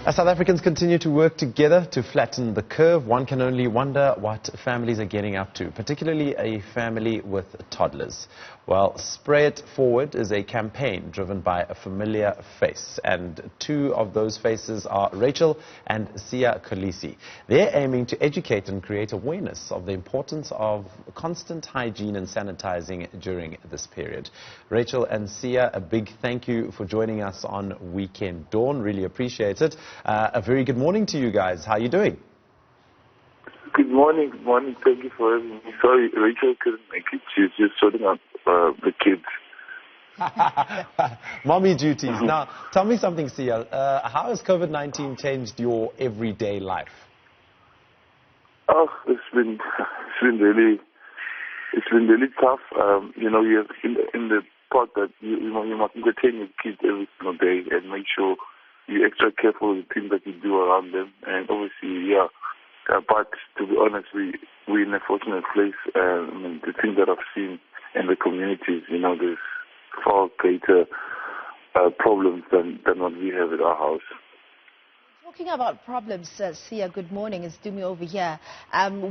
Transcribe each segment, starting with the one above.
As South Africans continue to work together to flatten the curve, one can only wonder what families are getting up to, particularly a family with toddlers. Well, Spray It Forward is a campaign driven by a familiar face, and two of those faces are Rachel and Siya Kolisi. They're aiming to educate and create awareness of the importance of constant hygiene and sanitizing during this period. Rachel and Siya, a big thank you for joining us on Weekend Dawn. Really appreciate it. A very good morning to you guys. How are you doing? Good morning. Good morning. Thank you for having me. Sorry, Rachel couldn't make it. She's just sorting out the kids. Mommy duties. Now, tell me something, Siya. How has COVID-19 changed your everyday life? Oh, it's been really tough. You're in the part that you must entertain your kids every single day and make sure you're extra careful with the things that you do around them. And obviously, yeah. But to be honest, we're in a fortunate place. The things that I've seen in the communities, there's far greater problems than what we have at our house. Talking about problems, Siya, good morning. It's Tumi over here.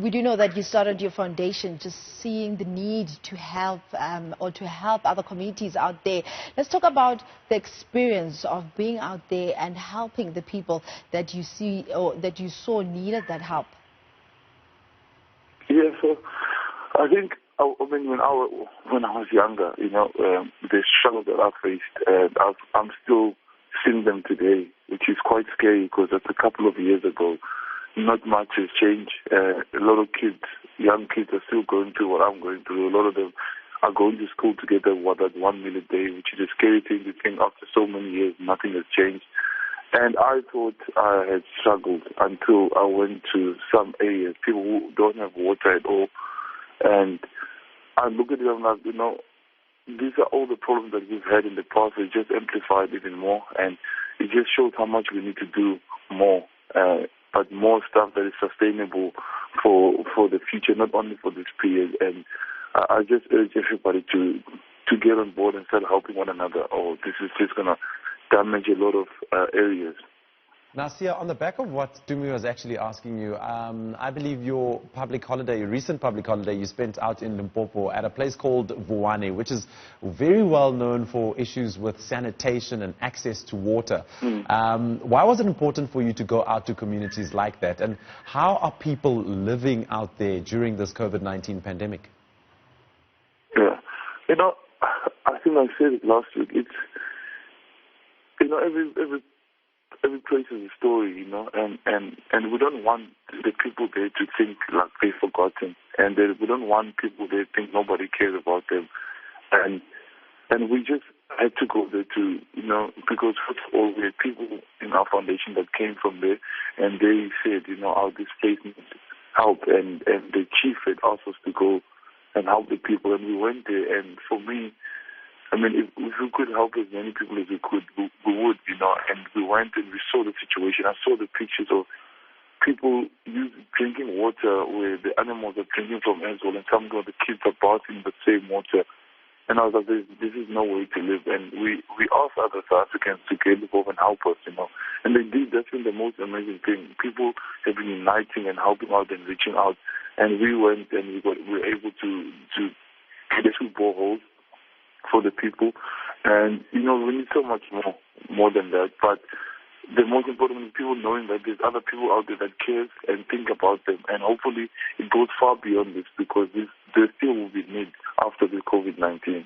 We do know that you started your foundation just seeing the need to help other communities out there. Let's talk about the experience of being out there and helping the people that you see or that you saw needed that help. Yeah, so I think when I was younger, the struggles that I faced, I'm still seeing them today, which is quite scary because that's a couple of years ago. Not much has changed. A lot of kids, young kids, are still going through what I'm going through. A lot of them are going to school together at 1 meal a day, which is a scary thing to think after so many years nothing has changed. And I thought I had struggled until I went to some areas, people who don't have water at all. And I look at them like, these are all the problems that we've had in the past. They just amplified even more, and it just shows how much we need to do more, but more stuff that is sustainable for the future, not only for this period. And I just urge everybody to get on board and start helping one another, or this is just going to damage a lot of areas. Now, Siya, on the back of what Tumi was actually asking you, I believe your recent public holiday you spent out in Limpopo at a place called Vuwane, which is very well known for issues with sanitation and access to water. Why was it important for you to go out to communities like that? And how are people living out there during this COVID-19 pandemic? Yeah, I think I said it last week. It's, every place is a story, and we don't want the people there to think like they've forgotten, and we don't want people there to think nobody cares about them, and we just had to go there to, because first of all, we had people in our foundation that came from there, and they said, this place needs help, and the chief had asked us to go and help the people, and we went there, and for me, if we could help as many people as we could, we would, and we went and we saw the situation. I saw the pictures of people drinking water where the animals are drinking from as well, and some of the kids are bathing in the same water. And I was like, this is no way to live. And we asked other South Africans to get involved and help us, And they did. That's been the most amazing thing. People have been uniting and helping out and reaching out. And we went and we were able to get a few boreholes for the people, and we need so much more than that. But the most important is people knowing that there's other people out there that cares and think about them, and hopefully it goes far beyond this, because there still will be need after the COVID-19.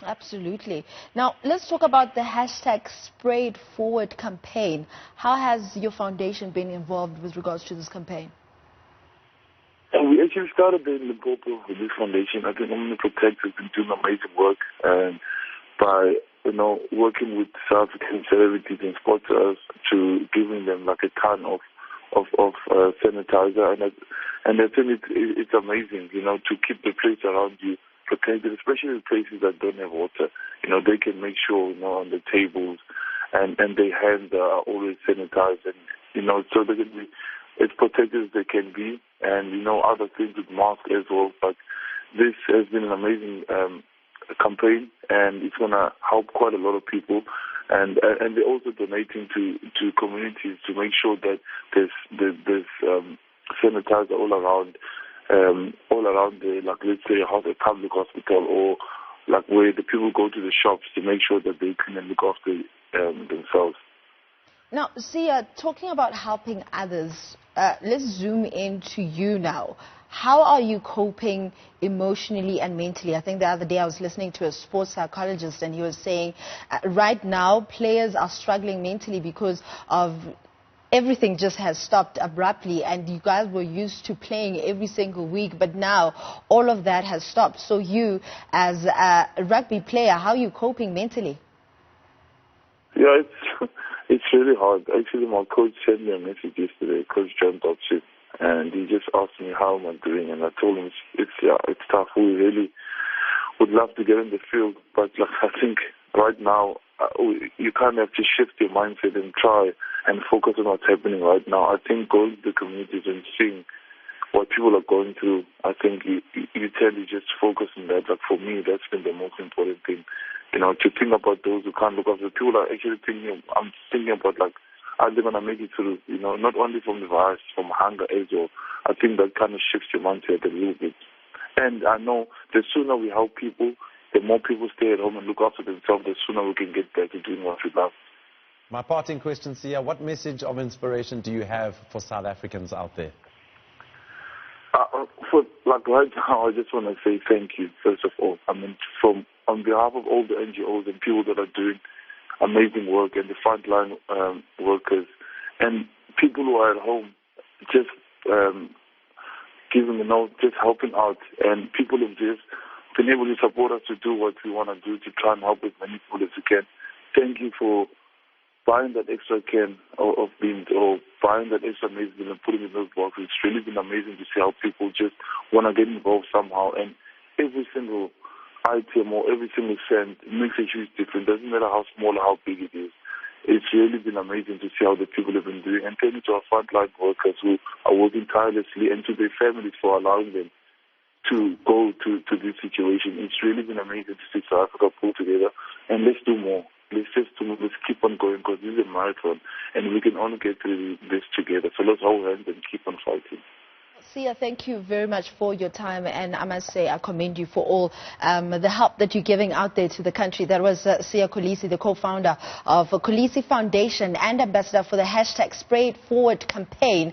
Absolutely. Now let's talk about the hashtag Spray It Forward campaign. How has your foundation been involved with regards to this campaign? And we actually started in Limpopo with this foundation. I think Omni Protect has been doing amazing work, and by working with South African celebrities and sponsors to giving them like a ton of sanitizer, and I think it's amazing, to keep the place around you protected, especially the places that don't have water. They can make sure on the tables and their hands are always sanitized, and so they can be as protected as they can be, and other things with masks as well. But this has been an amazing campaign, and it's going to help quite a lot of people. and they're also donating to communities to make sure that there's sanitizer all around the, like, let's say a public hospital, or like where the people go to the shops to make sure that they can look after themselves. Now, Siya, talking about helping others, let's zoom into you now. How are you coping emotionally and mentally? I think the other day I was listening to a sports psychologist, and he was saying right now players are struggling mentally because of everything just has stopped abruptly, and you guys were used to playing every single week, but now all of that has stopped. So you, as a rugby player, how are you coping mentally? Yeah, it's really hard. Actually, my coach sent me a message yesterday, Coach John Dotchip, and he just asked me how am I doing, and I told him it's tough. We really would love to get in the field, but like, I think right now you kind of have to shift your mindset and try and focus on what's happening right now. I think going to the communities and seeing what people are going through, I think you tend to just focus on that. Like, for me, that's been the most important thing. You know, to think about those who can't look after people. Are actually thinking, I'm thinking about, like, are they going to make it through? You know, not only from the virus, from hunger, age, or I think that kind of shifts your mindset a little bit. And I know the sooner we help people, the more people stay at home and look after themselves, the sooner we can get back to doing what we love. My parting question, Siya, what message of inspiration do you have for South Africans out there? Right now, I just want to say thank you, first of all. I mean, on behalf of all the NGOs and people that are doing amazing work, and the frontline workers, and people who are at home, just giving, just helping out, and people have just been able to support us to do what we want to do, to try and help as many people as we can. Thank you for buying that extra can of beans, or buying that extra maize bean and putting it in those boxes. It's really been amazing to see how people just want to get involved somehow, and every single item or every single cent makes a huge difference. Doesn't matter how small or how big it is. It's really been amazing to see how the people have been doing, and thank you to our frontline workers who are working tirelessly, and to their families for allowing them to go to this situation. It's really been amazing to see South Africa pull together, and let's do more. Let's keep on going, because this is a marathon, and we can only get through this together. So let's hold hands and keep on fighting. Siya, thank you very much for your time, and I must say I commend you for all the help that you're giving out there to the country. That was Siya Kolisi, the co-founder of Kolisi Foundation and ambassador for the #SprayItForward campaign.